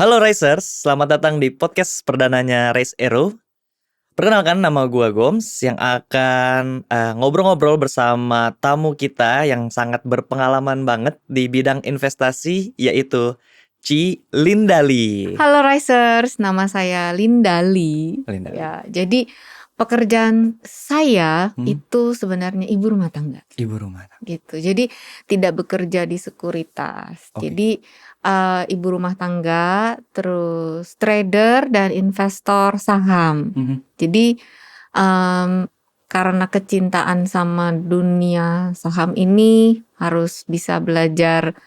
Halo Racers, selamat datang di podcast perdananya Race Aero. Perkenalkan, nama gua Goms yang akan ngobrol-ngobrol bersama tamu kita yang sangat berpengalaman banget di bidang investasi, yaitu Ci Lindali. Halo Risers, nama saya Lindali. Lindali. Ya, jadi pekerjaan saya itu sebenarnya ibu rumah tangga. Ibu rumah tangga. Gitu. Jadi tidak bekerja di sekuritas. Oke. Jadi ibu rumah tangga, terus trader dan investor saham. Jadi karena kecintaan sama dunia saham ini harus bisa belajar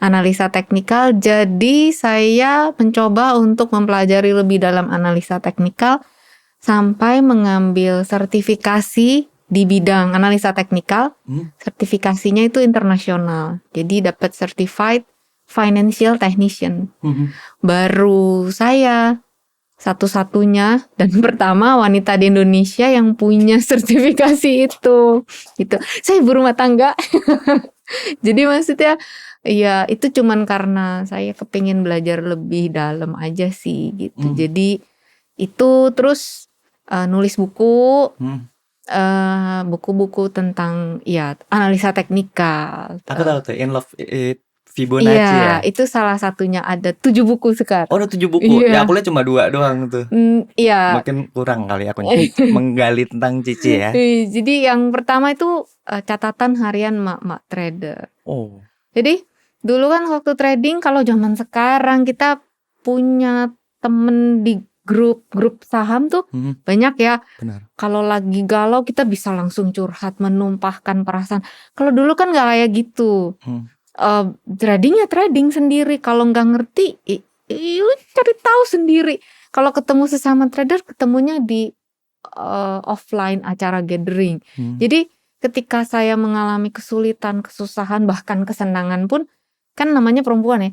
analisa teknikal, jadi saya mencoba untuk mempelajari lebih dalam analisa teknikal sampai mengambil sertifikasi di bidang analisa teknikal. Sertifikasinya itu internasional, jadi dapat Certified Financial Technician. Baru saya satu-satunya dan pertama wanita di Indonesia yang punya sertifikasi itu. Gitu. Saya ibu rumah tangga. Jadi maksudnya ya itu cuman karena saya kepingin belajar lebih dalam aja sih gitu. Jadi itu terus nulis buku, buku-buku tentang ya analisa teknikal. Aku tahu tuh, In Love with Fibonacci ya. Itu salah satunya, ada 7 buku sekarang. Oh, ada 7 buku. Ya aku lihat cuma 2 doang tuh. Iya. Mungkin kurang kali aku menggali tentang Cici ya. Jadi yang pertama itu catatan harian mak-mak trader. Oh. Jadi dulu kan waktu trading, kalau zaman sekarang kita punya temen di grup saham tuh banyak ya. Benar. Kalau lagi galau kita bisa langsung curhat, menumpahkan perasaan. Kalau dulu kan nggak kayak gitu. Trading sendiri. Kalau nggak ngerti, lu cari tahu sendiri. Kalau ketemu sesama trader, ketemunya di offline acara gathering. Jadi ketika saya mengalami kesulitan, kesusahan, bahkan kesenangan pun, kan namanya perempuan ya,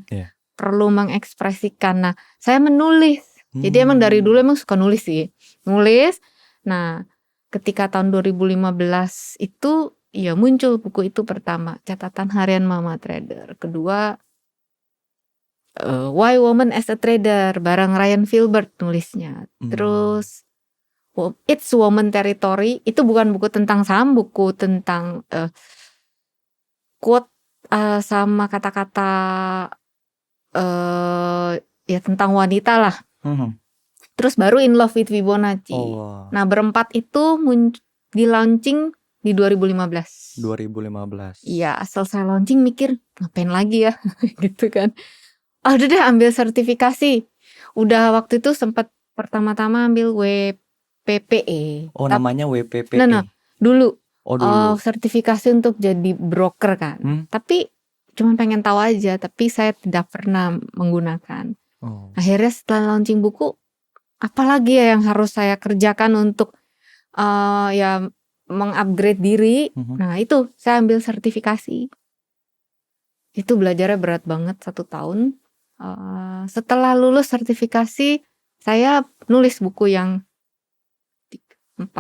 perlu mengekspresikan. Nah, saya menulis. Jadi emang dari dulu emang suka nulis sih. Nah, ketika tahun 2015 itu ya muncul buku itu pertama, catatan harian Mama Trader. Kedua, Why Woman as a Trader, bareng Ryan Filbert nulisnya. Terus It's Woman Territory, itu bukan buku tentang saham, buku tentang quote sama kata-kata ya tentang wanita lah. Terus baru In Love with Fibonacci. Nah, berempat itu di launching di 2015. Iya, asal saya launching mikir ngapain lagi ya gitu kan. Udah deh ambil sertifikasi. Udah waktu itu sempat pertama-tama ambil WPPE. Namanya WPPE. Nah, dulu. Dulu. Sertifikasi untuk jadi broker kan. Tapi cuma pengen tahu aja, tapi saya tidak pernah menggunakan. Akhirnya setelah launching buku, apalagi ya yang harus saya kerjakan untuk ya mengupgrade diri. Nah, itu saya ambil sertifikasi. Itu belajarnya berat banget 1 tahun. Setelah lulus sertifikasi, saya nulis buku yang 5.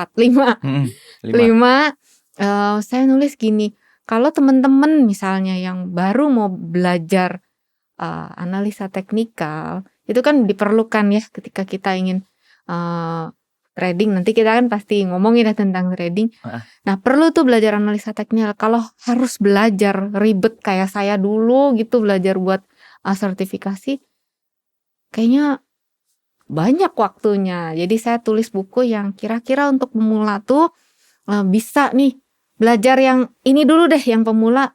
Saya nulis gini, kalau teman-teman misalnya yang baru mau belajar analisa teknikal, itu kan diperlukan ya ketika kita ingin trading. Nanti kita kan pasti ngomongin ya tentang trading. Nah, perlu tuh belajar analisa teknikal. Kalau harus belajar ribet kayak saya dulu gitu, belajar buat sertifikasi, kayaknya banyak waktunya. Jadi saya tulis buku yang kira-kira untuk pemula tuh bisa nih belajar yang ini dulu deh, yang pemula.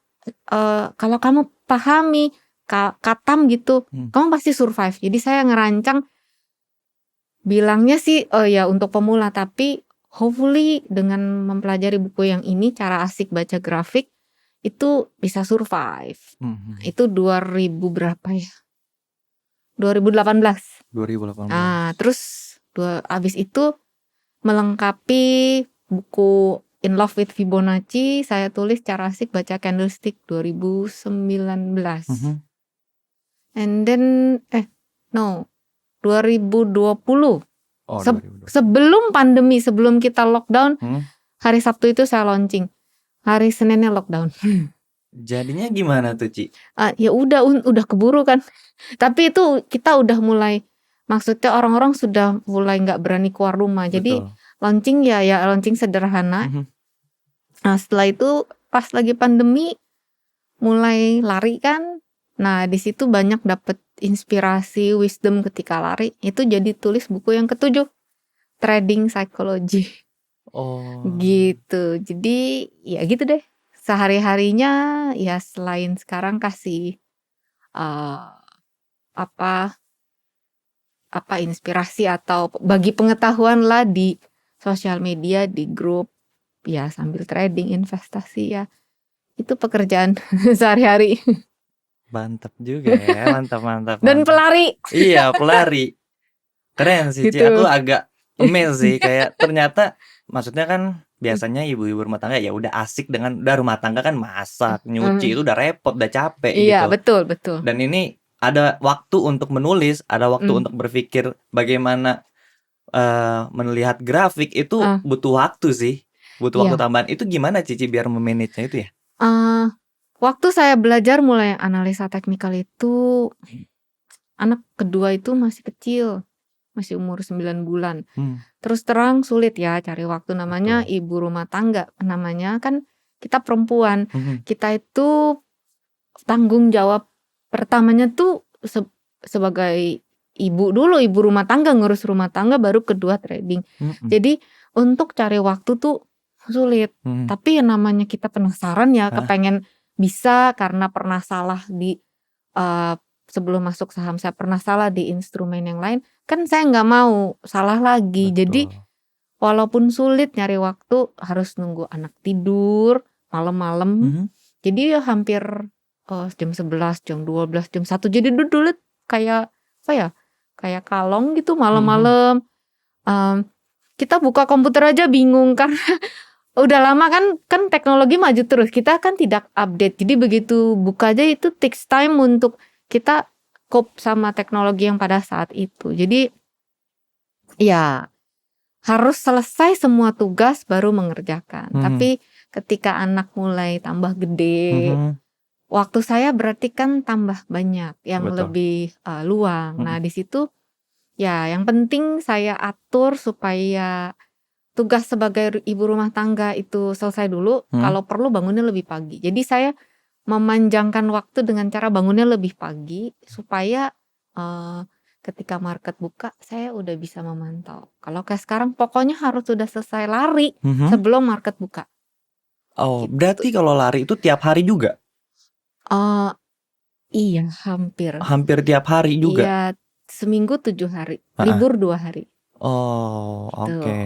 Kalau kamu pahami katam gitu, kamu pasti survive. Jadi saya ngerancang, bilangnya sih ya untuk pemula, tapi hopefully dengan mempelajari buku yang ini, cara asik baca grafik, itu bisa survive. Itu 2000 berapa ya? 2018. Terus abis itu melengkapi buku In Love with Fibonacci, saya tulis cara asik baca candlestick 2019. And then 2020. Sebelum pandemi, sebelum kita lockdown, hari Sabtu itu saya launching. Hari Seninnya lockdown. Jadinya gimana tuh, Ci? Ya udah keburu kan. Tapi itu kita udah mulai, maksudnya orang-orang sudah mulai nggak berani keluar rumah. Jadi Betul. launching ya launching sederhana. Mhm. Nah, setelah itu pas lagi pandemi mulai lari kan. Nah, di situ banyak dapet inspirasi, wisdom ketika lari. Itu jadi tulis buku yang ke-7, Trading Psychology. Oh. Gitu. Jadi ya gitu deh. Sehari-harinya ya selain sekarang kasih eh, apa inspirasi atau bagi pengetahuan lah di sosial media, di grup, ya sambil trading investasi ya. Itu pekerjaan sehari-hari. Mantap juga ya, mantap. Dan pelari Iya, pelari. Keren sih, Ci. Aku gitu. agak amazed sih, kayak ternyata maksudnya kan biasanya ibu-ibu rumah tangga ya udah asik dengan udah rumah tangga kan masak, nyuci itu udah repot, udah capek Iya, gitu. betul. Dan ini ada waktu untuk menulis, ada waktu untuk berpikir bagaimana melihat grafik itu Ah, butuh waktu sih. Butuh waktu iya. tambahan. Itu gimana Cici biar memanage-nya itu ya? Waktu saya belajar mulai analisa teknikal itu, anak kedua itu masih kecil, masih umur 9 bulan. Terus terang sulit ya cari waktu, namanya Betul. ibu rumah tangga, namanya kan kita perempuan. Mhm. Kita itu tanggung jawab pertamanya tuh sebagai ibu dulu, ibu rumah tangga, ngurus rumah tangga, baru kedua trading. Mhm. Jadi untuk cari waktu tuh sulit. Mhm. Tapi yang namanya kita penasaran ya, Heeh. kepengen bisa karena pernah salah di sebelum masuk saham saya pernah salah di instrumen yang lain, kan saya nggak mau salah lagi. Jadi Betul. walaupun sulit nyari waktu, harus nunggu anak tidur malam-malam. Mhm. Jadi ya hampir jam 11, jam 12, jam 1. Jadi dulu kayak apa ya? Kayak kalong gitu Mhm. malam-malam. Kita buka komputer aja bingung karena udah lama kan teknologi maju terus. Kita kan tidak update. Jadi begitu buka aja itu takes time untuk kita cope sama teknologi yang pada saat itu. Jadi ya harus selesai semua tugas baru mengerjakan. Mhm. Tapi ketika anak mulai tambah gede, Mhm. waktu saya berarti kan tambah banyak yang Betul. lebih luang. Nah, Mhm. di situ ya yang penting saya atur supaya tugas sebagai ibu rumah tangga itu selesai dulu. Mhm. Kalau perlu bangunnya lebih pagi. Jadi saya memanjangkan waktu dengan cara bangunnya lebih pagi supaya ketika market buka saya udah bisa memantau. Kalau kayak sekarang pokoknya harus sudah selesai lari Mhm. sebelum market buka. Oh, Gitu. berarti kalau lari itu tiap hari juga? Iya, hampir. Hampir tiap hari juga? Iya, seminggu 7 hari, Heeh. libur 2 hari. Oh, Gitu. oke.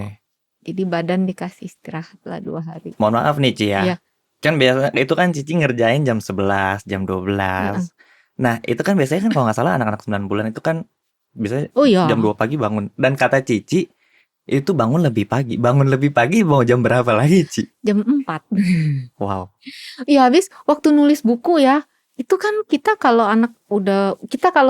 Jadi badan dikasih istirahat lah 2 hari. Mohon maaf nih, Ci Iya. ya. Kan biasa itu kan Cici ngerjain jam 11, jam 12. Nah, itu kan biasanya kan kalau nggak salah anak-anak 9 bulan itu kan biasanya Oh iya, jam 2 pagi bangun. Dan kata Cici itu bangun lebih pagi. Bangun lebih pagi mau jam berapa lagi, Ci? jam 4. Wow. Iya, habis waktu nulis buku ya, itu kan kita kalau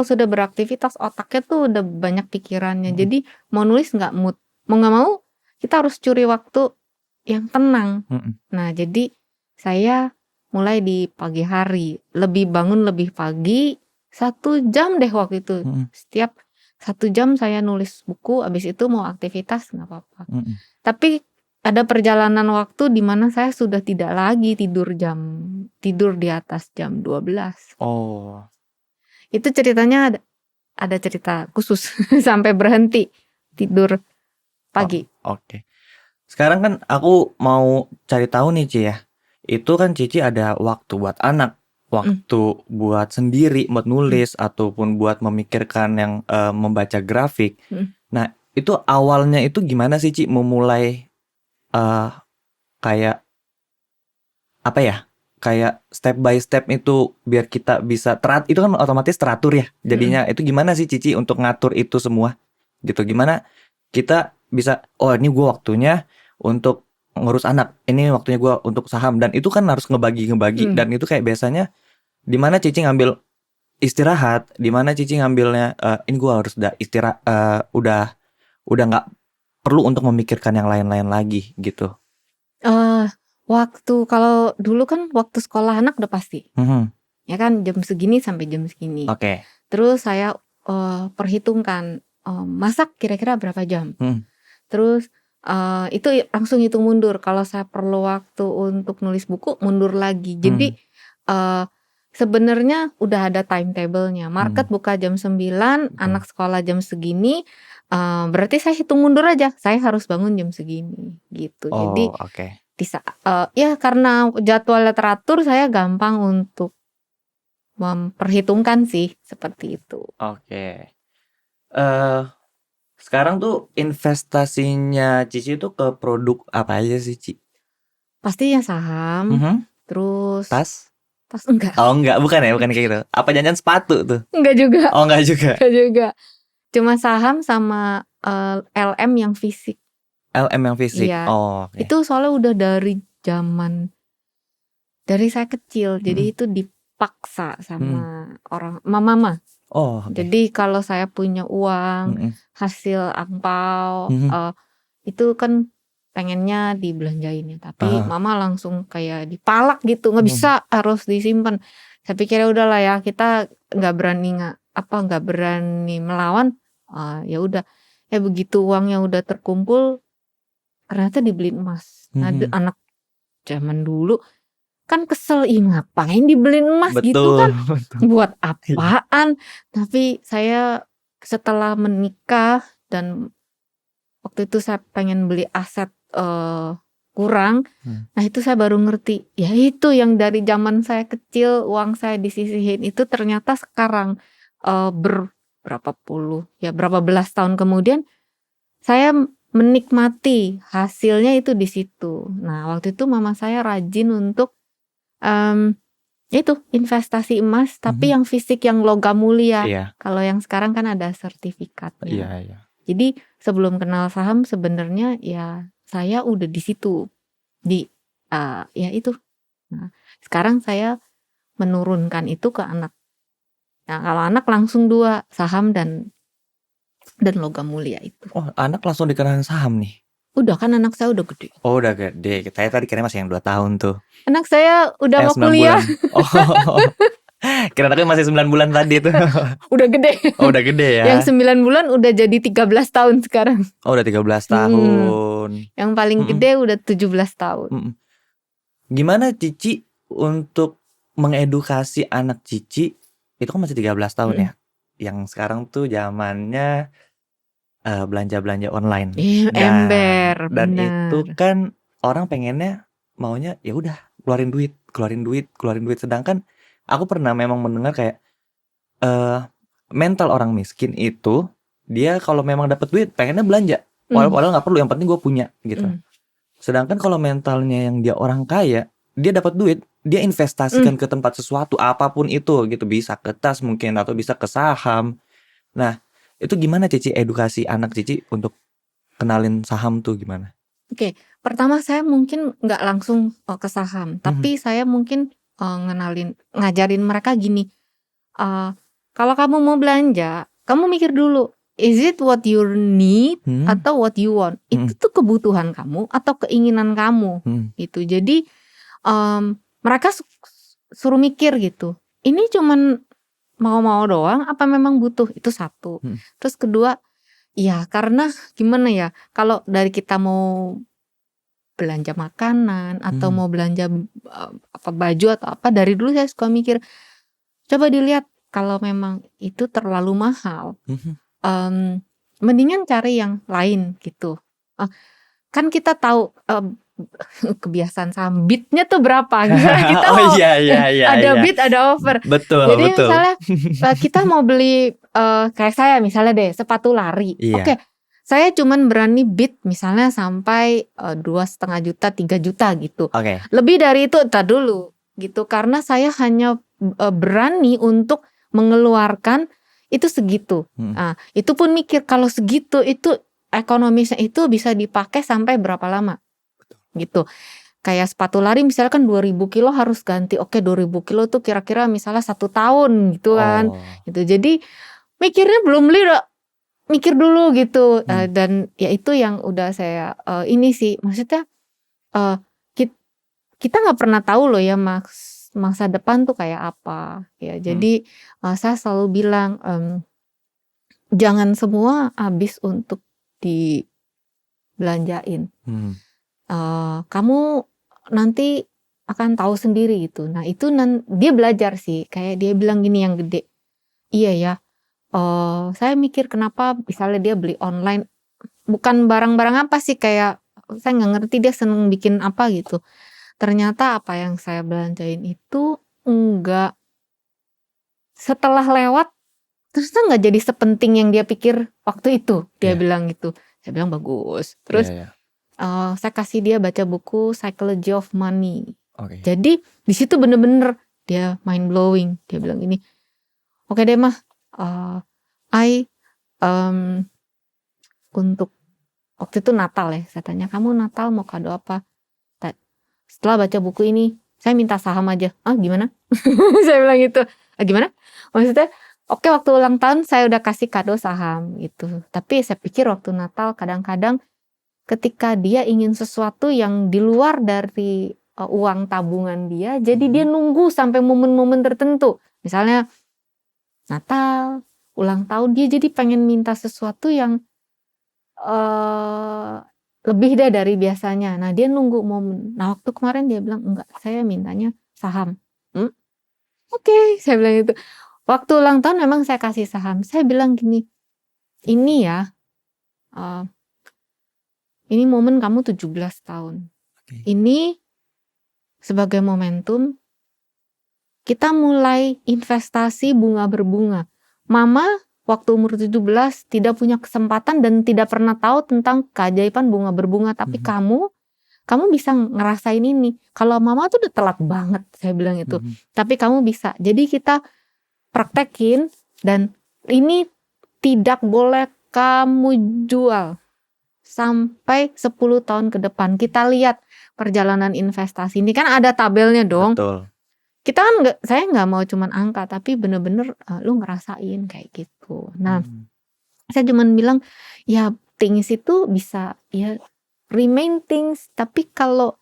sudah beraktivitas otaknya tuh udah banyak pikirannya. Mhm. Jadi mau nulis nggak mood, mau nggak mau kita harus curi waktu yang tenang. Mhm. Nah, jadi saya mulai di pagi hari, bangun lebih pagi 1 jam deh waktu itu. Mhm. Setiap 1 jam saya nulis buku, habis itu mau aktivitas nggak apa-apa. Mhm. Tapi ada perjalanan waktu di mana saya sudah tidak lagi tidur di atas jam 12. Oh. Itu ceritanya ada cerita khusus sampai berhenti tidur pagi. Oke. Sekarang kan aku mau cari tahu nih, Ci ya. Itu kan Cici ada waktu buat anak, waktu buat sendiri, buat nulis ataupun buat memikirkan yang membaca grafik. Nah, itu awalnya itu gimana sih, Ci, memulai kayak apa ya? Kayak step by step itu biar kita bisa itu kan otomatis teratur ya. Jadinya itu gimana sih Cici untuk ngatur itu semua? Gitu. Gimana kita bisa ini gue waktunya untuk ngurus anak, ini waktunya gue untuk saham, dan itu kan harus ngebagi dan itu kayak biasanya di mana Cici ngambil istirahat, di mana Cici ngambilnya ini gue harus istirahat, udah nggak perlu untuk memikirkan yang lain-lain lagi gitu. Kalau dulu kan waktu sekolah anak udah pasti. Mhm. Ya kan jam segini sampai jam segini. Oke. Terus saya perhitungkan masak kira-kira berapa jam. Mhm. Terus itu langsung hitung mundur. Kalau saya perlu waktu untuk nulis buku, mundur lagi. Jadi sebenarnya udah ada timetable-nya. Market buka jam 9, Betul. anak sekolah jam segini. Berarti saya hitung mundur aja. Saya harus bangun jam segini gitu. Jadi Oke. ya karena jadwalnya teratur, saya gampang untuk memperhitungkan sih seperti itu. Oke. Sekarang tuh investasinya Cici tuh ke produk apa aja sih, Ci? Pastinya saham, terus Tas? enggak. Oh enggak, bukan ya, bukan kayak gitu. Apa jangan sepatu tuh? Enggak juga. Oh enggak juga. Enggak juga. Cuma saham sama LM yang fisik. LM yang fisik. Iya. Oh, oke. Itu soalnya udah dari saya kecil. Jadi itu dipaksa sama orang mama. Oh, oke. Jadi kalau saya punya uang hasil angpau itu kan pengennya dibelanjain ya, tapi mama langsung kayak dipalak gitu, nggak bisa, harus disimpan. Saya pikir ya udahlah ya, kita nggak berani melawan. Ya udah, begitu uangnya udah terkumpul ternyata dibeliin emas. Nah, anak zaman dulu kan kesel, ngapain dibeliin emas gitu kan, buat apaan. Tapi saya setelah menikah dan waktu itu saya pengen beli aset kurang. Nah itu saya baru ngerti, ya itu yang dari zaman saya kecil uang saya disisihin itu ternyata sekarang berapa belas tahun kemudian saya menikmati hasilnya itu di situ. Nah waktu itu mama saya rajin untuk itu investasi emas, tapi yang fisik, yang logam mulia. Iya. Kalau yang sekarang kan ada sertifikatnya. Iya. Jadi sebelum kenal saham sebenarnya ya saya udah di situ, ya itu. Nah sekarang saya menurunkan itu ke anak. Nah kalau anak langsung 2, saham dan logam mulia itu. Oh, anak langsung dikenalin saham nih? Udah, kan anak saya udah gede. Oh udah gede, saya tadi kira masih yang 2 tahun tuh. Anak saya udah mau 9 kuliah. bulan. Kira aku masih 9 bulan tadi tuh. Udah gede. Oh udah gede ya. Yang 9 bulan udah jadi 13 tahun sekarang. Oh udah 13 tahun. Yang paling gede udah 17 tahun. Gimana Cici untuk mengedukasi anak Cici? Itu kan masih 13 tahun ya. Yang sekarang tuh zamannya belanja-belanja online. Ember, dan bener. itu kan orang pengennya maunya ya udah keluarin duit. Sedangkan aku pernah memang mendengar kayak mental orang miskin itu dia kalau memang dapat duit pengennya belanja. Padahal nggak perlu, yang penting gue punya gitu. Sedangkan kalau mentalnya yang dia orang kaya, dia dapat duit, dia investasikan ke tempat sesuatu apapun itu gitu, bisa ke tas mungkin atau bisa ke saham. Nah itu gimana Cici edukasi anak Cici untuk kenalin saham tuh gimana? Oke, pertama saya mungkin nggak langsung ke saham, tapi saya mungkin ngajarin mereka gini, kalau kamu mau belanja, kamu mikir dulu, is it what you need atau what you want? Itu tuh kebutuhan kamu atau keinginan kamu gitu. Jadi mereka suruh mikir gitu, ini cuman mau doang apa memang butuh? Itu satu. Terus kedua, ya karena gimana ya, kalau dari kita mau belanja makanan atau mau belanja baju atau apa, dari dulu saya suka mikir, coba dilihat kalau memang itu terlalu mahal, mendingan cari yang lain gitu. Kan kita tahu kebiasaan saham, bidnya tuh berapa gitu. Kita mau ada bid ada offer. Betul. Jadi misalnya kita mau beli kayak saya misalnya deh sepatu lari. Oke, saya cuman berani bid misalnya sampai 2,5 juta 3 juta gitu. Lebih dari itu entar dulu gitu, karena saya hanya berani untuk mengeluarkan itu segitu. Nah, itu pun mikir kalau segitu itu ekonomisnya itu bisa dipakai sampai berapa lama gitu. Kayak sepatu lari misalkan 2000 kilo harus ganti. Oke, 2000 kilo tuh kira-kira misalnya 1 tahun gitu kan. Gitu. Jadi mikirnya belum beli udah mikir dulu gitu. Dan ya itu yang udah saya ini sih, maksudnya kita nggak pernah tahu loh ya masa depan tuh kayak apa ya. Jadi saya selalu bilang jangan semua habis untuk dibelanjain. Kamu nanti akan tahu sendiri gitu. Nah itu dia belajar sih, kayak dia bilang gini yang gede, iya ya, saya mikir kenapa misalnya dia beli online, bukan barang-barang apa sih, kayak saya nggak ngerti dia seneng bikin apa gitu. Ternyata apa yang saya belanjain itu enggak, setelah lewat ternyata nggak jadi sepenting yang dia pikir waktu itu, dia bilang gitu. Saya bilang bagus. Terus saya kasih dia baca buku Psychology of Money. Jadi di situ bener-bener dia mind blowing. Dia bilang ini, oke deh mah, untuk waktu itu Natal ya, saya tanya kamu Natal mau kado apa? Setelah baca buku ini, saya minta saham aja. Ah gimana? Saya bilang gitu. Gimana? Maksudnya, oke waktu ulang tahun saya udah kasih kado saham gitu. Tapi saya pikir waktu Natal kadang-kadang ketika dia ingin sesuatu yang di luar dari uang tabungan dia, jadi dia nunggu sampai momen-momen tertentu. Misalnya Natal, ulang tahun, dia jadi pengen minta sesuatu yang lebih deh dari biasanya. Nah dia nunggu momen. Nah waktu kemarin dia bilang enggak, saya mintanya saham. Oke, saya bilang itu. Waktu ulang tahun memang saya kasih saham. Saya bilang gini, ini ya, ini momen kamu 17 tahun. Ini sebagai momentum kita mulai investasi bunga berbunga. Mama waktu umur 17 tidak punya kesempatan dan tidak pernah tahu tentang keajaiban bunga berbunga. Tapi kamu bisa ngerasain ini. Kalau mama tuh udah telat banget, saya bilang itu. Tapi kamu bisa. Jadi kita praktekin, dan ini tidak boleh kamu jual sampai 10 tahun ke depan. Kita lihat perjalanan investasi ini kan ada tabelnya dong. Betul. Kita kan saya nggak mau cuman angka, tapi bener-bener lu ngerasain kayak gitu. Nah, saya cuman bilang ya things itu bisa ya remain things, tapi kalau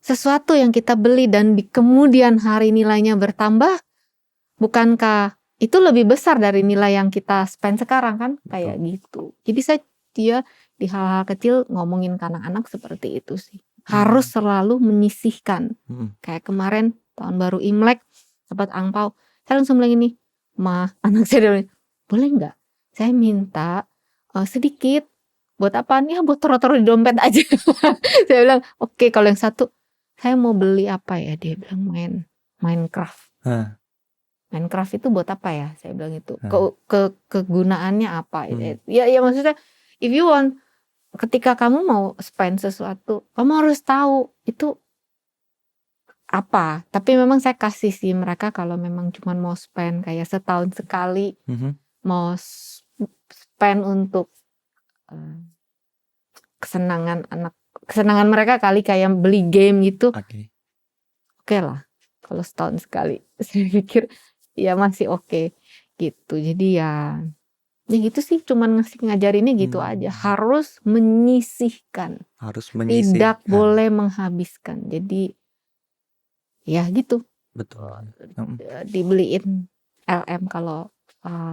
sesuatu yang kita beli dan di kemudian hari nilainya bertambah, bukankah itu lebih besar dari nilai yang kita spend sekarang kan? Kayak gitu. Jadi dia di hal-hal kecil ngomongin ke anak-anak seperti itu sih. Harus selalu menyisihkan. Kayak kemarin tahun baru Imlek dapat angpau, saya langsung bilang ini, Ma, anak saya bilang, boleh nggak saya minta sedikit buat apaan? Ya buat taruh-taruh di dompet aja. Saya bilang oke, kalau yang satu saya mau beli apa ya? Dia bilang Minecraft. Minecraft itu buat apa ya? Saya bilang itu. Kegunaannya apa? Ya maksudnya if you want, ketika kamu mau spend sesuatu, kamu harus tahu itu apa. Tapi memang saya kasih sih mereka kalau memang cuma mau spend kayak setahun sekali, mau spend untuk kesenangan mereka kali, kayak beli game gitu. Oke lah, kalau setahun sekali. Saya pikir ya masih oke gitu. Jadi ya gitu sih, cuman ngajarinnya gitu aja. Harus menyisihkan. Tidak boleh menghabiskan. Jadi ya gitu. Betul. Dibeliin LM kalau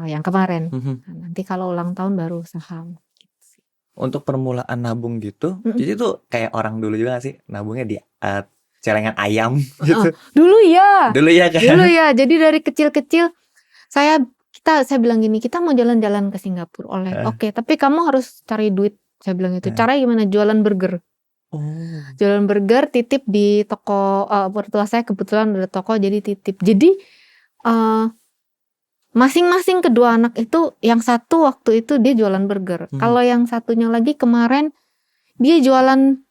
yang kemarin. Nah, nanti kalau ulang tahun baru saham. Gitu. Untuk permulaan nabung gitu, jadi tuh kayak orang dulu juga gak sih nabungnya di celengan ayam gitu. Dulu ya. Dulu ya kan. Dulu ya. Jadi dari kecil-kecil saya bilang gini, kita mau jalan-jalan ke Singapura oke, tapi kamu harus cari duit. Saya bilang itu. Cara gimana? Jualan burger. Jualan burger, titip di toko, mertua saya kebetulan ada toko, jadi titip. Jadi masing-masing kedua anak itu, yang satu waktu itu dia jualan burger. Kalau yang satunya lagi kemarin dia jualan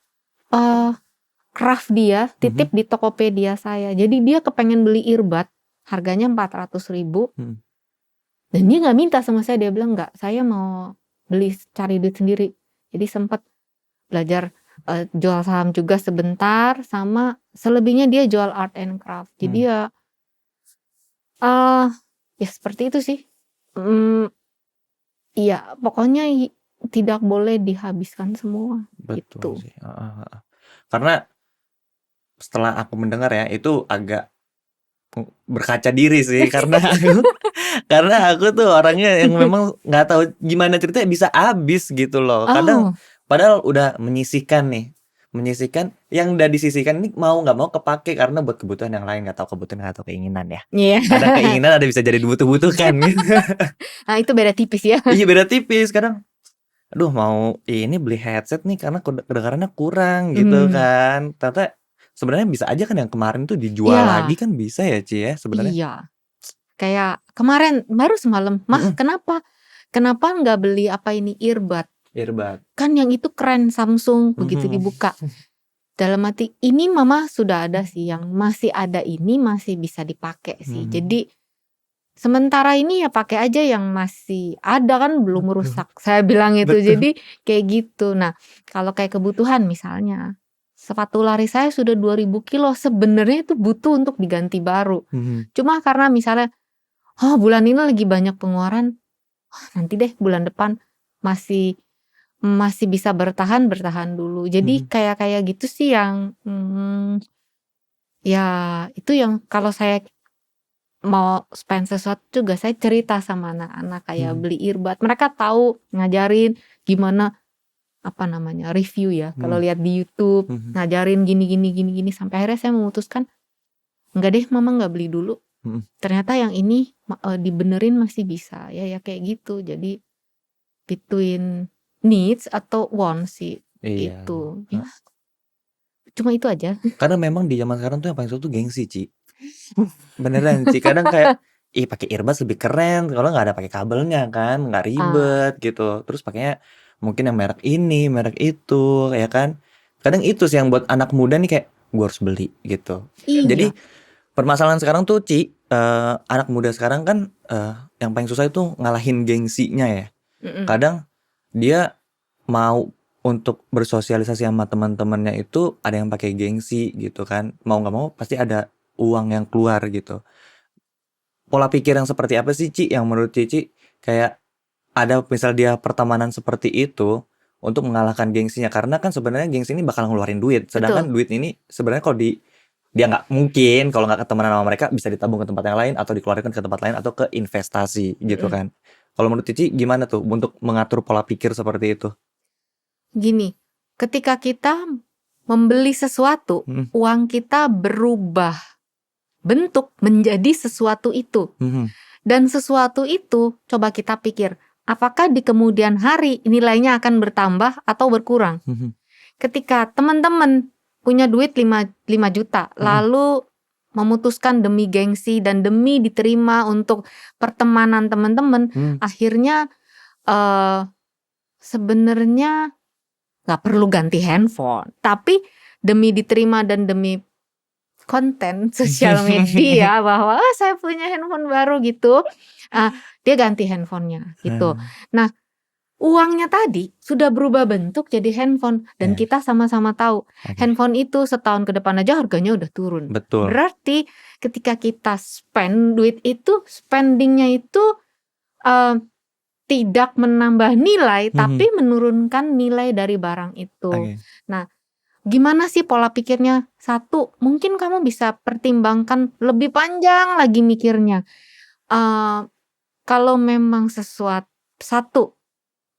craft, dia titip di Tokopedia saya. Jadi dia kepengen beli earbud, harganya 400.000. Dan dia nggak minta sama saya, dia bilang nggak, saya mau beli, cari duit sendiri. Jadi sempat belajar jual saham juga sebentar, sama selebihnya dia jual art and craft. Jadi ya seperti itu sih. Iya, pokoknya tidak boleh dihabiskan semua. Betul gitu. sih. Karena setelah aku mendengar ya, itu agak berkaca diri sih karena aku tuh orangnya yang memang nggak tahu gimana ceritanya bisa habis gitu loh. Kadang Oh, padahal udah menyisihkan yang udah disisihkan ini mau nggak mau kepake karena buat kebutuhan yang lain, nggak tahu kebutuhan nggak tahu keinginan ya. iya. Ada keinginan ada bisa jadi dibutuh-butuhkan gitu. Nah, itu beda tipis ya. Iya beda tipis kadang. Aduh mau ini beli headset nih karena kedengarannya kurang gitu Hmm, kan. Ternyata sebenarnya bisa aja kan yang kemarin tuh dijual lagi iya, kan bisa ya Ci ya sebenarnya. iya. Kayak kemarin baru semalam, "Mah, Mm-mm. kenapa? Kenapa nggak beli apa ini earbud? Earbud. Kan yang itu keren Samsung." Begitu Mhm. dibuka, dalam hati, ini mama sudah ada sih, yang masih ada ini masih bisa dipakai sih. Mhm. Jadi sementara ini ya pakai aja yang masih ada kan belum Betul. rusak. Saya bilang itu. Betul. Jadi kayak gitu. Nah, kalau kayak kebutuhan misalnya, sepatu lari saya sudah 2000 kilo, sebenarnya itu butuh untuk diganti baru. Mhm. Cuma karena misalnya, oh bulan ini lagi banyak pengeluaran, nanti deh bulan depan masih masih bisa bertahan dulu. Jadi Mhm. kayak gitu sih yang ya itu yang kalau saya mau spend sesuatu juga saya cerita sama anak-anak kayak Mhm. beli earbud. Mereka tahu ngajarin gimana apa namanya review ya. Kalau Mhm. lihat di YouTube Mhm. ngajarin gini gini gini gini sampai akhirnya saya memutuskan enggak deh mama nggak beli dulu. Mhm. Ternyata yang ini dibenerin masih bisa ya ya kayak gitu. Jadi between needs atau wants sih Iya. itu. Ya cuma itu aja. Karena memang di zaman sekarang tuh yang paling susah tuh gengsi, Ci. Beneran, Ci. Kadang kayak ih pakai earbuds lebih keren kalau nggak ada pakai kabelnya kan, nggak Ah, ribet gitu. Terus pakainya mungkin yang merek ini, merek itu, ya kan. Kadang itu sih yang buat anak muda nih kayak gue harus beli gitu. iya. Jadi permasalahan sekarang tuh Ci, anak muda sekarang kan yang paling susah itu ngalahin gengsinya ya. Mm-mm. Kadang dia mau untuk bersosialisasi sama teman-temannya itu ada yang pakai gengsi gitu kan. Mau nggak mau pasti ada uang yang keluar gitu. Pola pikir yang seperti apa sih Ci yang menurut Cici kayak ada misal dia pertemanan seperti itu untuk mengalahkan gengsinya karena kan sebenarnya gengsi ini bakal ngeluarin duit. Sedangkan Betul. duit ini sebenarnya kalau dia nggak mungkin kalau nggak ketemenan sama mereka bisa ditabung ke tempat yang lain atau dikeluarkan ke tempat lain atau ke investasi gitu Mm-mm. kan. Kalau menurut Cici gimana tuh untuk mengatur pola pikir seperti itu? Gini, ketika kita membeli sesuatu, Mhm. uang kita berubah bentuk menjadi sesuatu itu. Mhm. Dan sesuatu itu, coba kita pikir, apakah di kemudian hari nilainya akan bertambah atau berkurang? Mhm. Ketika teman-teman punya duit 5 juta, Mhm. lalu memutuskan demi gengsi dan demi diterima untuk pertemanan teman-teman, Mhm. akhirnya eh, sebenarnya nggak perlu ganti handphone, tapi demi diterima dan demi konten sosial media bahwa saya punya handphone baru gitu, dia ganti handphonenya gitu. Nah, uangnya tadi sudah berubah bentuk jadi handphone dan Ya, kita sama-sama tahu oke. handphone itu setahun ke depan aja harganya udah turun. Betul. Berarti ketika kita spend duit itu, spendingnya itu eh, tidak menambah nilai, tapi Mhm. menurunkan nilai dari barang itu. Oke. Nah, gimana sih pola pikirnya? Satu, mungkin kamu bisa pertimbangkan lebih panjang lagi mikirnya. Eh, Kalau memang satu,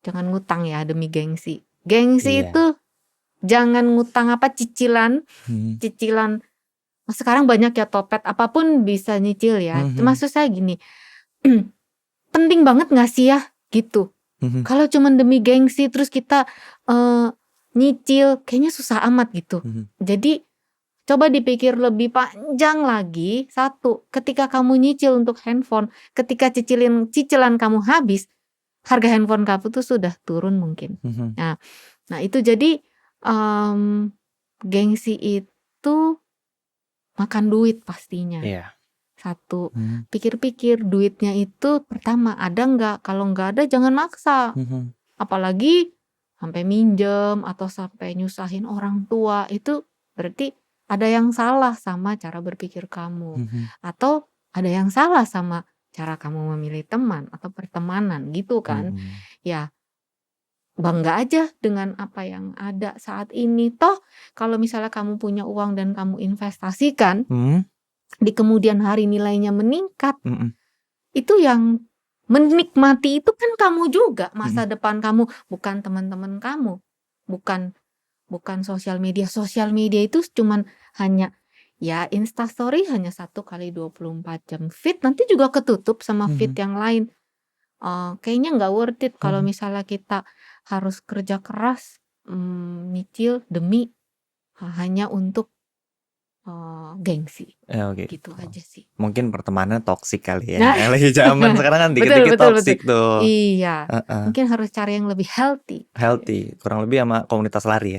jangan ngutang ya demi gengsi. Gengsi Iya. itu jangan ngutang cicilan, Mhm. cicilan. Sekarang banyak ya Topet, apapun bisa nyicil ya. Mhm. Maksud saya gini, penting banget gak sih ya gitu. Mhm. Kalau cuman demi gengsi terus kita nyicil, kayaknya susah amat gitu. Mhm. Jadi coba dipikir lebih panjang lagi. Satu, ketika kamu nyicil untuk handphone, ketika cicilan kamu habis, harga handphone kamu tuh sudah turun mungkin. Mhm. Nah itu jadi gengsi itu makan duit pastinya. Iya. Satu, Mhm. pikir-pikir duitnya itu pertama ada nggak? Kalau nggak ada jangan maksa. Mhm. Apalagi sampai minjem atau sampai nyusahin orang tua, itu berarti ada yang salah sama cara berpikir kamu. Mhm. Atau ada yang salah sama cara kamu memilih teman atau pertemanan gitu kan. Mhm. Ya, bangga aja dengan apa yang ada saat ini. Toh kalau misalnya kamu punya uang dan kamu investasikan, di kemudian hari nilainya meningkat, itu yang menikmati itu kan kamu juga, masa depan kamu, bukan teman-teman kamu, bukan sosial media. Sosial media itu cuman hanya ya Instastory hanya 1 kali 24 jam. Feed nanti juga ketutup sama feed yang lain. Kayaknya nggak worth it kalau misalnya kita harus kerja keras, nyicil demi hanya untuk gengsi. Oke. Gitu aja sih. Mungkin pertemanannya toksik kali ya. Nah. Lagi zaman sekarang kan Betul, dikit-dikit betul, toksik tuh. Iya. Heeh. Mungkin harus cari yang lebih healthy. Healthy, kurang lebih sama komunitas lari ya.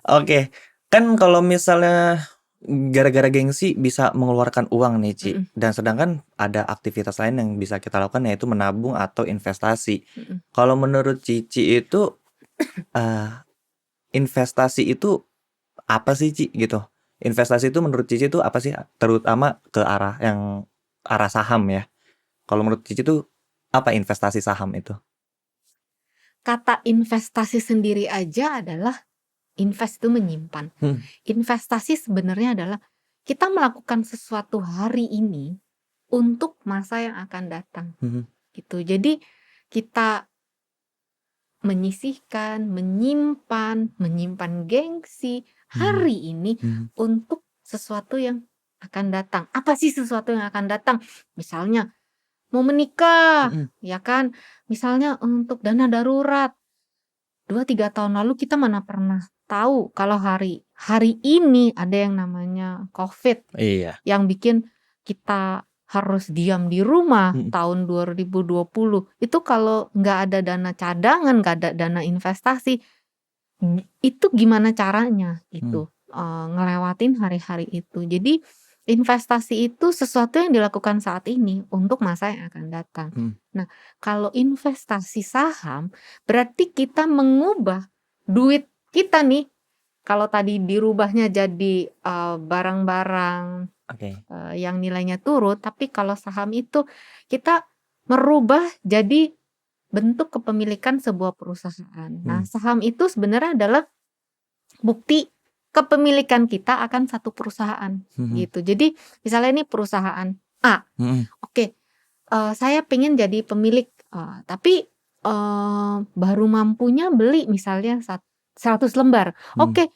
Oke, kan kalau misalnya gara-gara gengsi bisa mengeluarkan uang nih, Ci. Dan sedangkan ada aktivitas lain yang bisa kita lakukan yaitu menabung atau investasi. Kalau menurut Cici itu investasi itu apa sih, Ci, gitu? Investasi itu menurut Cici itu apa sih? Terutama ke arah saham ya. Kalau menurut Cici itu apa investasi saham itu? Kata investasi sendiri aja adalah invest itu menyimpan. Investasi sebenarnya adalah kita melakukan sesuatu hari ini untuk masa yang akan datang. Gitu. Jadi kita menyisihkan, menyimpan gengsi hari ini untuk sesuatu yang akan datang. Apa sih sesuatu yang akan datang? Misalnya mau menikah, ya kan? Misalnya untuk dana darurat. 2-3 tahun lalu kita mana pernah tahu kalau hari ini ada yang namanya COVID. Iya. Yang bikin kita harus diam di rumah tahun 2020. Itu kalau nggak ada dana cadangan, nggak ada dana investasi, itu gimana caranya gitu ngelewatin hari-hari itu. Jadi investasi itu sesuatu yang dilakukan saat ini untuk masa yang akan datang. Nah, kalau investasi saham berarti kita mengubah duit kita nih. Kalau tadi dirubahnya jadi barang-barang yang nilainya turun, tapi kalau saham itu kita merubah jadi bentuk kepemilikan sebuah perusahaan. Nah, saham itu sebenarnya adalah bukti kepemilikan kita akan satu perusahaan gitu. Jadi misalnya ini perusahaan A, oke, saya pengen jadi pemilik, tapi baru mampunya beli misalnya 100 lembar. Oke,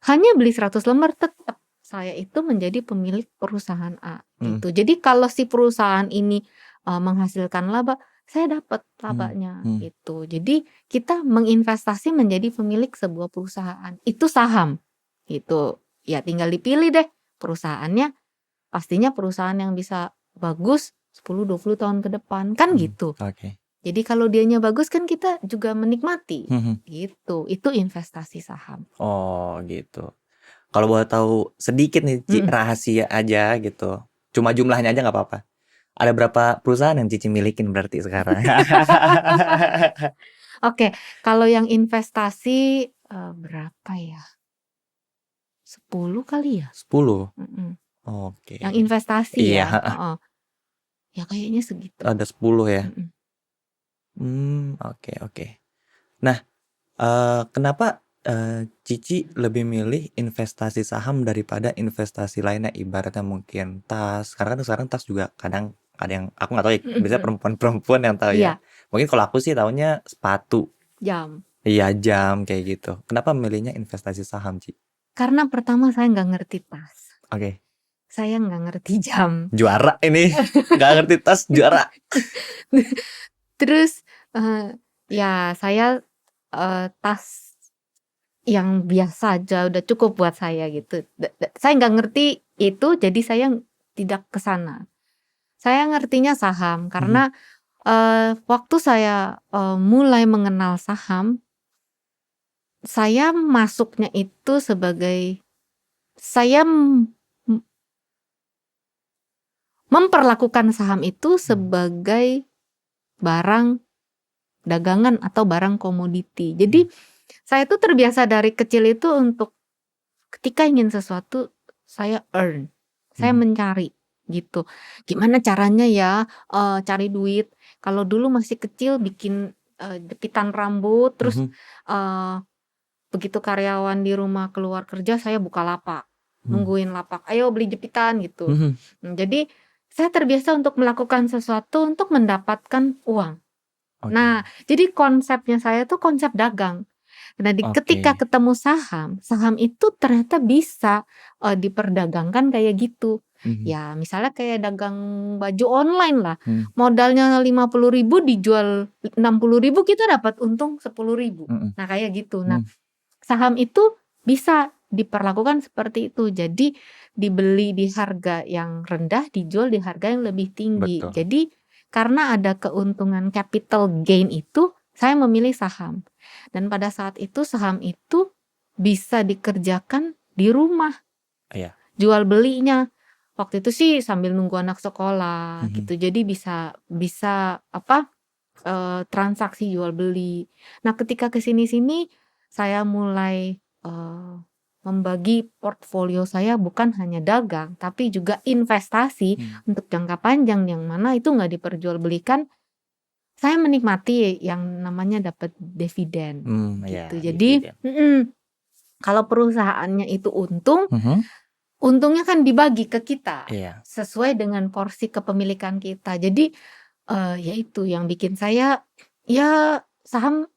hanya beli 100 lembar tetap saya itu menjadi pemilik perusahaan A gitu. Jadi kalau si perusahaan ini menghasilkan laba, saya dapat labanya gitu. Jadi kita menginvestasi menjadi pemilik sebuah perusahaan. Itu saham gitu. Ya tinggal dipilih deh perusahaannya. Pastinya perusahaan yang bisa bagus 10-20 tahun ke depan kan gitu. Jadi kalau dianya bagus kan kita juga menikmati gitu. Itu investasi saham. Oh gitu. Kalau boleh tahu sedikit nih, Ci, rahasia aja gitu. Cuma jumlahnya aja nggak apa-apa. Ada berapa perusahaan yang Cici milikin berarti sekarang? Oke, kalau yang investasi berapa ya? 10 kali ya? 10? Oke. Yang investasi iya. ya? Ya kayaknya segitu. Ada 10 ya? Oke. Nah, kenapa Cici lebih milih investasi saham daripada investasi lainnya, ibaratnya mungkin tas, karena kan sekarang tas juga kadang ada yang aku nggak tahu ya, biasanya perempuan-perempuan yang tahu ya. Mungkin kalau aku sih taunya sepatu, jam. Iya, jam kayak gitu. Kenapa milihnya investasi saham, Ci? Karena pertama saya nggak ngerti tas. Oke. Saya nggak ngerti jam. Juara ini, nggak ngerti tas, juara. Terus ya saya tas yang biasa aja udah cukup buat saya gitu. Saya nggak ngerti itu, jadi saya tidak ke sana. Saya ngertinya saham karena waktu saya mulai mengenal saham, saya masuknya itu sebagai saya memperlakukan saham itu sebagai barang dagangan atau barang komoditi. Jadi saya tuh terbiasa dari kecil itu untuk ketika ingin sesuatu saya earn, saya mencari gitu. Gimana caranya ya cari duit? Kalau dulu masih kecil bikin jepitan rambut, terus Mhm. begitu karyawan di rumah keluar kerja, saya buka lapak, Mmm. nungguin lapak, "Ayo beli jepitan," gitu. Mhm. Jadi saya terbiasa untuk melakukan sesuatu untuk mendapatkan uang. Oke. Nah, jadi konsepnya saya tuh konsep dagang. Nah, ketika Oke. ketemu saham, saham itu ternyata bisa diperdagangkan kayak gitu. Mhm. Ya, misalnya kayak dagang baju online lah, Mmm. modalnya 50.000 dijual 60.000 kita dapat untung 10.000. Mhm. Nah, kayak gitu. Nah, Mmm. saham itu bisa diperlakukan seperti itu. Jadi dibeli di harga yang rendah, dijual di harga yang lebih tinggi. Betul. Jadi karena ada keuntungan capital gain itu, saya memilih saham. Dan pada saat itu saham itu bisa dikerjakan di rumah, Iya. jual belinya. Waktu itu sih sambil nunggu anak sekolah Mhm. gitu. Jadi bisa bisa transaksi jual beli. Nah, ketika ke sini-sini saya mulai membagi portfolio saya bukan hanya dagang, tapi juga investasi Mmm. untuk jangka panjang yang mana itu nggak diperjualbelikan. Saya menikmati yang namanya dapat dividen Iya, gitu. Jadi dividen. kalau perusahaannya itu untung, Mhm. untungnya kan dibagi ke kita Iya. sesuai dengan porsi kepemilikan kita. Jadi ya itu yang bikin saya, ya saham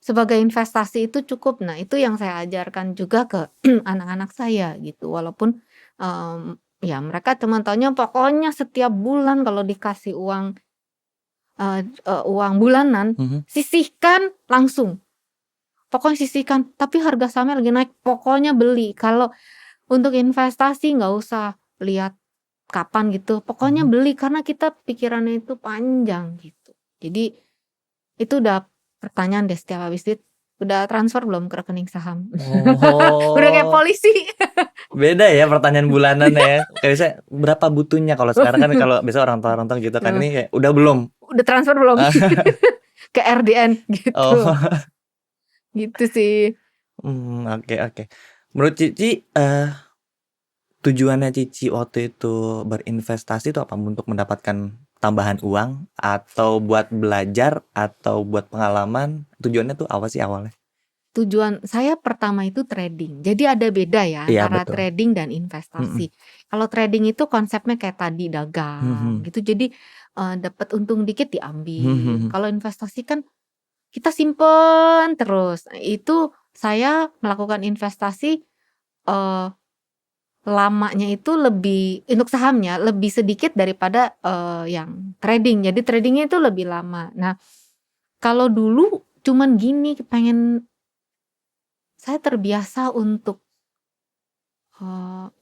sebagai investasi itu cukup. Nah, itu yang saya ajarkan juga ke anak-anak saya gitu. Walaupun, ya mereka cuma taunya pokoknya setiap bulan kalau dikasih uang, uang bulanan, Mhm. sisihkan langsung, pokoknya sisihkan, tapi harga sahamnya lagi naik, pokoknya beli. Kalau untuk investasi nggak usah lihat kapan gitu, pokoknya Mhm. beli karena kita pikirannya itu panjang gitu. Jadi itu udah pertanyaan deh setiap habis duit, "Udah transfer belum ke rekening saham?" Udah kayak Oh, polisi. beda ya pertanyaan bulanannya ya. Kayak misalnya, "Berapa butuhnya?" Kalau sekarang kan kalau biasa orang tua gitu kan, Heeh, ini kayak, "Udah belum?" "Udah transfer belum?" Ke RDN gitu, Oh. gitu sih. Oke, oke. Menurut Cici, tujuannya Cici waktu itu berinvestasi itu apa? Untuk mendapatkan tambahan uang, atau buat belajar, atau buat pengalaman? Tujuannya tuh apa sih awalnya? Tujuan saya pertama itu trading. Jadi ada beda ya Iya, antara betul. trading dan Mhm. investasi. Kalau trading itu konsepnya kayak tadi dagang Mhm. gitu. Jadi, dapat untung dikit Mhm, diambil. mhm. Kalau investasi kan kita simpen terus. Nah, itu saya melakukan investasi, eee, lamanya itu lebih untuk sahamnya lebih sedikit daripada, yang trading. Jadi trading-nya itu lebih lama. Nah, kalau dulu cuman gini, saya terbiasa untuk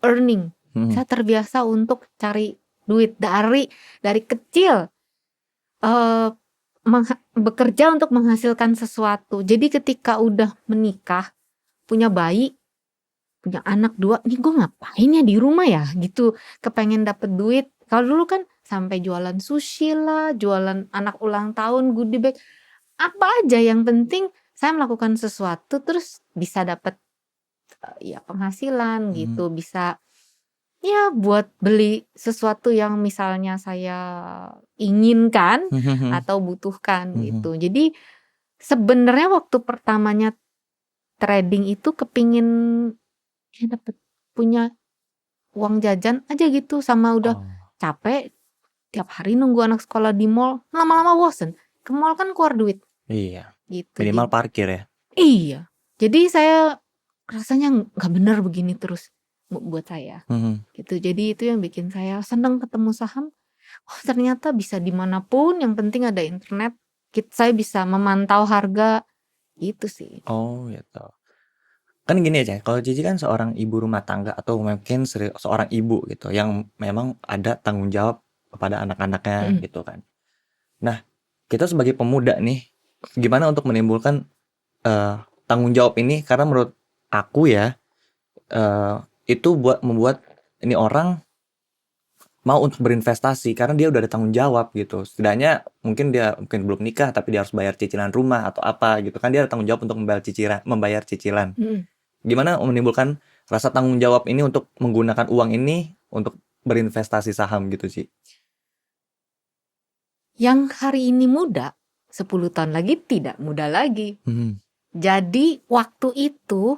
earning. Mhm. Saya terbiasa untuk cari duit dari kecil, eee, bekerja untuk menghasilkan sesuatu. Jadi ketika udah menikah, punya bayi, punya anak 2, "Nih gue ngapain ya di rumah ya?" Gitu. Kepengen dapet duit. Kalau dulu kan sampai jualan sushi lah, jualan anak ulang tahun, goodie bag, apa aja yang penting saya melakukan sesuatu terus bisa dapet, ya penghasilan Mhm. gitu, bisa ya buat beli sesuatu yang misalnya saya inginkan Mhm, mhm. atau butuhkan Mhm. gitu. Jadi sebenarnya waktu pertamanya trading itu kepingin ya dapet punya uang jajan aja gitu, sama udah Oh, capek tiap hari nunggu anak sekolah di mall, lama-lama bosen, ke mall kan keluar duit iya. gitu. Minimal parkir ya? Iya, jadi saya rasanya nggak bener begini terus buat saya. Mhm. Gitu. Jadi itu yang bikin saya seneng ketemu saham, oh ternyata bisa dimanapun yang penting ada internet, saya bisa memantau harga, gitu sih. Oh, gitu. Kan gini aja, kalau Cici kan seorang ibu rumah tangga atau mungkin seorang ibu gitu yang memang ada tanggung jawab kepada anak-anaknya Mhm. gitu kan. Nah, kita sebagai pemuda nih, gimana untuk menimbulkan tanggung jawab ini? Karena menurut aku ya, eh, itu membuat ini orang mau untuk berinvestasi karena dia udah ada tanggung jawab gitu. Setidaknya mungkin belum nikah tapi dia harus bayar cicilan rumah atau apa gitu kan, dia ada tanggung jawab untuk membayar cicilan. Mhm. Gimana menimbulkan rasa tanggung jawab ini untuk menggunakan uang ini untuk berinvestasi saham gitu, Ci? Yang hari ini muda, 10 tahun lagi tidak muda lagi. Jadi waktu itu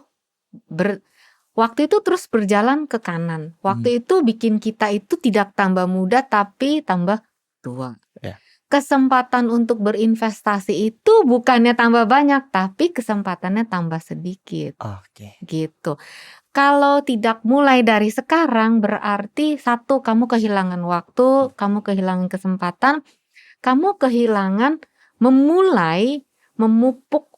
terus berjalan ke kanan. Waktu itu bikin kita itu tidak tambah muda tapi tambah tua. Ya. Kesempatan untuk berinvestasi itu bukannya tambah banyak tapi kesempatannya tambah sedikit. Oke. Gitu. Kalau tidak mulai dari sekarang berarti satu, kamu kehilangan waktu, kamu kehilangan kesempatan, kamu kehilangan memulai memupuk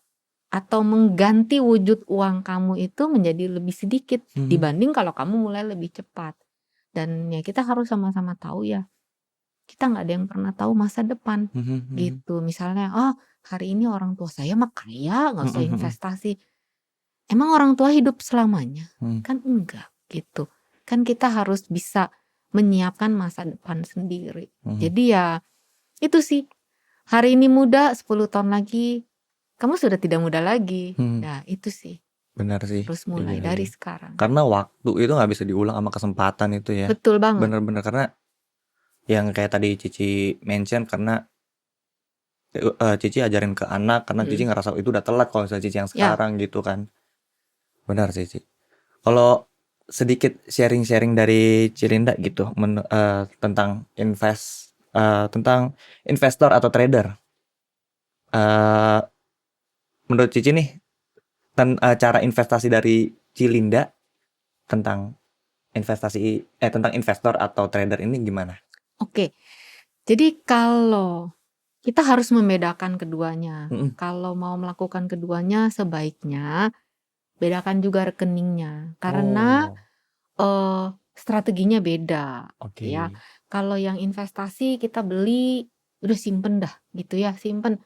atau mengganti wujud uang kamu itu menjadi lebih sedikit dibanding kalau kamu mulai lebih cepat. Dan ya kita harus sama-sama tahu ya, kita nggak ada yang pernah tahu masa depan gitu. Misalnya, hari ini orang tua saya mah kaya, nggak usah investasi. Emang orang tua hidup selamanya? Kan enggak gitu. Kan kita harus bisa menyiapkan masa depan sendiri. Jadi ya itu sih, hari ini muda, 10 tahun lagi kamu sudah tidak muda lagi. Nah itu sih, Benar sih. harus mulai Iya, dari iya. sekarang. Karena waktu itu nggak bisa diulang sama kesempatan itu ya. Betul banget. Bener-bener, karena yang kayak tadi Cici mention, karena Cici ajarin ke anak karena Cici ngerasa itu udah telat kalau misalnya Cici yang Ya. sekarang gitu kan. Benar sih, Ci. Kalau sedikit sharing-sharing dari Cilinda gitu tentang tentang investor atau trader. Menurut Cici nih, cara investasi dari Cilinda tentang tentang investor atau trader ini gimana? Oke. Jadi kalau kita harus membedakan keduanya. Kalau mau melakukan keduanya sebaiknya bedakan juga rekeningnya karena strateginya beda. Oke. Ya. Kalau yang investasi kita beli udah simpen dah gitu ya, simpen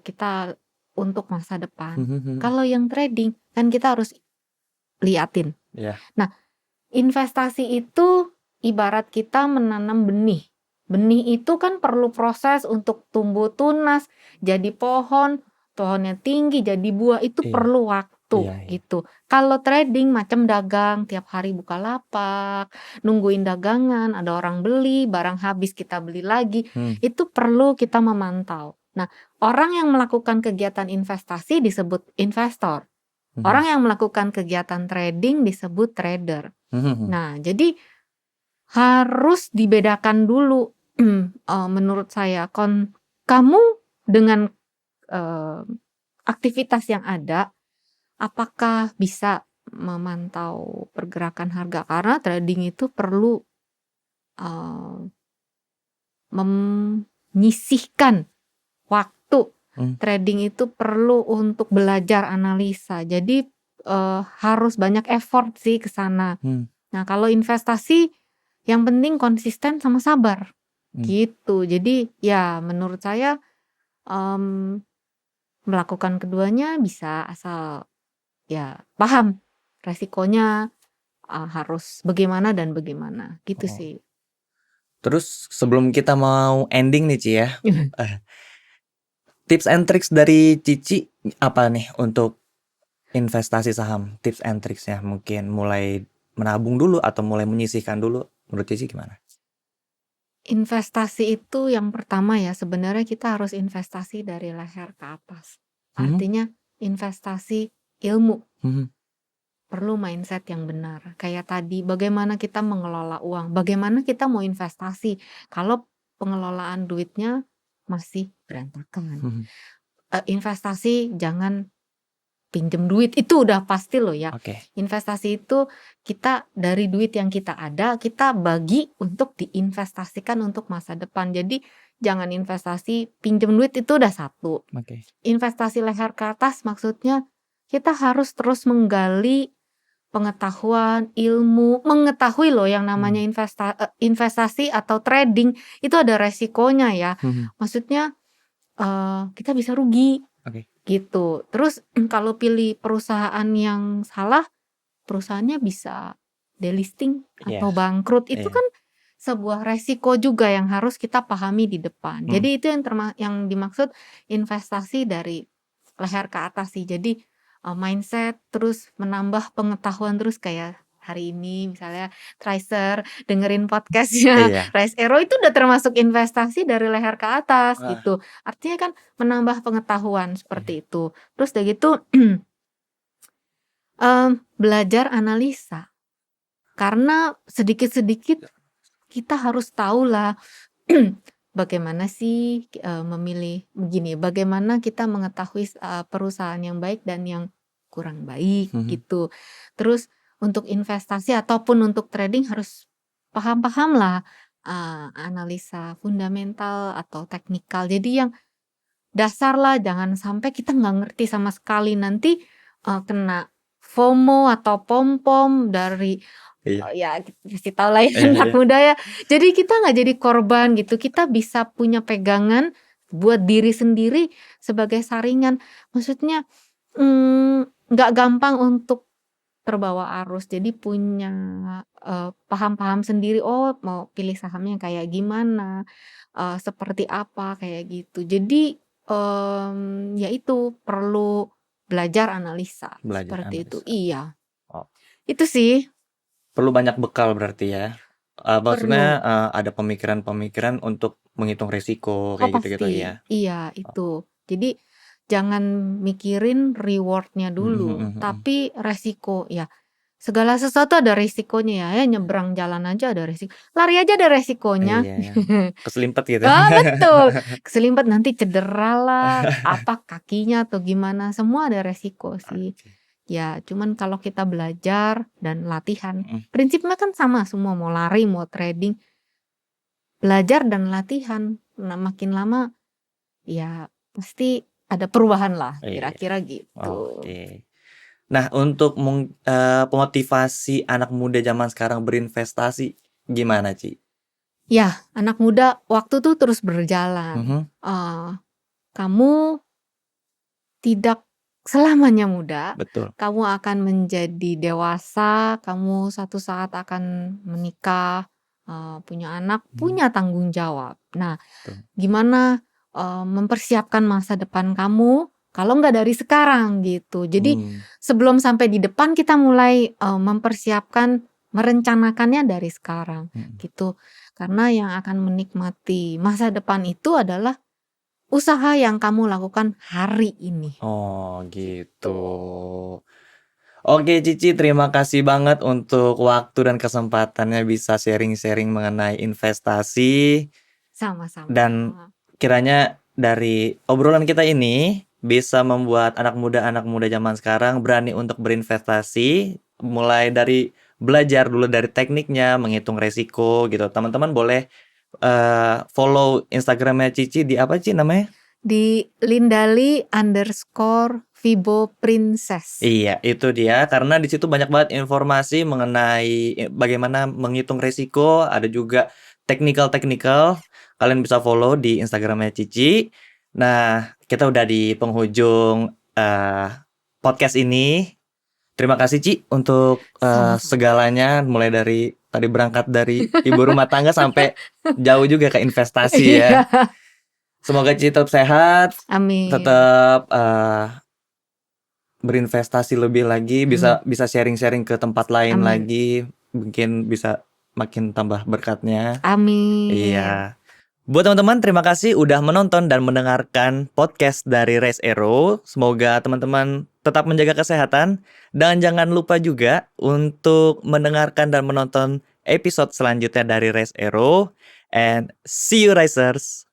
kita untuk masa depan. Kalau yang trading kan kita harus liatin. Iya. Nah, investasi itu ibarat kita menanam benih. Benih itu kan perlu proses untuk tumbuh tunas, jadi pohon, pohonnya tinggi, jadi buah, itu Iya. perlu waktu Iya, iya. gitu. Kalau trading macam dagang, tiap hari buka lapak, nungguin dagangan, ada orang beli, barang habis kita beli lagi, itu perlu kita memantau. Nah, orang yang melakukan kegiatan investasi disebut investor. Orang yang melakukan kegiatan trading disebut trader. Nah, jadi harus dibedakan dulu menurut saya. Kamu dengan aktivitas yang ada, apakah bisa memantau pergerakan harga? Karena trading itu perlu menyisihkan waktu. Trading itu perlu untuk belajar analisa. Jadi harus banyak effort sih ke sana. Nah, kalau investasi yang penting konsisten sama sabar. Gitu. Jadi ya menurut saya melakukan keduanya bisa asal ya paham resikonya harus bagaimana dan bagaimana. Gitu sih. Terus sebelum kita mau ending nih, Ci ya. Tips and tricks dari Cici apa nih untuk investasi saham? Tips and tricksnya mungkin mulai menabung dulu atau mulai menyisihkan dulu. Menurut Cici gimana? Investasi itu yang pertama ya, sebenarnya kita harus investasi dari leher ke atas. Artinya investasi ilmu. Perlu mindset yang benar. Kayak tadi, bagaimana kita mengelola uang, bagaimana kita mau investasi kalau pengelolaan duitnya masih berantakan. Investasi jangan pinjem duit, itu udah pasti loh ya. Investasi itu kita dari duit yang kita ada, kita bagi untuk diinvestasikan untuk masa depan. Jadi jangan investasi pinjem duit, itu udah satu. Investasi leher ke atas maksudnya kita harus terus menggali pengetahuan, ilmu, mengetahui loh yang namanya investasi atau trading itu ada resikonya ya. Maksudnya kita bisa rugi. Gitu. Terus kalau pilih perusahaan yang salah, perusahaannya bisa delisting atau bangkrut. Itu kan sebuah resiko juga yang harus kita pahami di depan. Jadi itu yang dimaksud investasi dari leher ke atas sih. Jadi mindset terus menambah pengetahuan terus kayak hari ini misalnya Tracer dengerin podcastnya Iya. Rise Hero itu udah termasuk investasi dari leher ke atas Ah, gitu. Artinya kan menambah pengetahuan iya. seperti itu. Terus udah gitu belajar analisa. Karena sedikit-sedikit kita harus tahulah bagaimana sih, memilih begini, bagaimana kita mengetahui perusahaan yang baik dan yang kurang baik Mhm. gitu. Terus untuk investasi ataupun untuk trading harus paham-pahamlah, analisa fundamental atau teknikal. Jadi yang dasarlah, jangan sampai kita nggak ngerti sama sekali, nanti, kena FOMO atau pom-pom dari Iya. ya kasih tahu lah ya Iya anak iya. muda ya. Jadi kita nggak jadi korban gitu, kita bisa punya pegangan buat diri sendiri sebagai saringan. Maksudnya, nggak gampang untuk terbawa arus, jadi punya, paham-paham sendiri, oh mau pilih sahamnya kayak gimana, seperti apa, kayak gitu. Jadi, ya itu perlu belajar analisa, Belajar seperti itu. analisa. Iya, Oh, itu sih, perlu banyak bekal berarti ya? Maksudnya, perlu. ada pemikiran-pemikiran untuk menghitung resiko Oh kayak gitu-gitu pasti, ya? iya Oh, itu. Jadi jangan mikirin reward-nya mhm dulu, mhm mhm. tapi resiko. Ya, segala sesuatu ada resikonya ya, nyebrang jalan aja ada resiko, lari aja ada resikonya. Iya, yang keselimpet gitu. Betul, keselimpet nanti cedera lah, apa kakinya atau gimana, semua ada resiko sih. Oke, Ya, cuman kalau kita belajar dan latihan, mhm. prinsipnya kan sama semua, mau lari, mau trading, belajar dan latihan. Nah, makin lama ya pasti ada perubahan lah, Iya, kira-kira gitu. oke. Nah, untuk memotivasi anak muda zaman sekarang berinvestasi gimana, Ci? Ya, anak muda waktu tuh terus berjalan. Mhm, Kamu tidak selamanya muda, betul, kamu akan menjadi dewasa, kamu satu saat akan menikah, punya anak, mhm, punya tanggung jawab. Nah, betul. gimana, mempersiapkan masa depan kamu, kalau nggak dari sekarang gitu. Jadi Mmm, sebelum sampai di depan kita mulai, mempersiapkan, merencanakannya dari sekarang, mhm. gitu. Karena yang akan menikmati masa depan itu adalah usaha yang kamu lakukan hari ini, Oh, gitu. gitu. Oke, Cici, terima kasih banget untuk waktu dan kesempatannya bisa sharing-sharing mengenai investasi Sama-sama. dan kiranya dari obrolan kita ini bisa membuat anak muda zaman sekarang berani untuk berinvestasi, mulai dari belajar dulu dari tekniknya, menghitung resiko gitu. Teman-teman boleh follow Instagramnya Cici di apa, Ci, namanya? Di Lindali_Vibo Princess. Iya, itu dia. Karena di situ banyak banget informasi mengenai bagaimana menghitung resiko, ada juga technical-technical. Kalian bisa follow di Instagramnya Cici. Nah, kita udah di penghujung podcast ini. Terima kasih, Ci, untuk Sama-sama. segalanya, mulai dari tadi berangkat dari ibu rumah tangga sampai jauh juga ke investasi ya. Iya. Semoga Cici tetap sehat, Amin. tetap berinvestasi lebih lagi, bisa bisa sharing-sharing ke tempat lain Amin. lagi, mungkin bisa makin tambah berkatnya. Amin. Iya. Buat teman-teman, terima kasih udah menonton dan mendengarkan podcast dari Race Hero. Semoga teman-teman tetap menjaga kesehatan dan jangan lupa juga untuk mendengarkan dan menonton episode selanjutnya dari Race Hero. And see you Racers.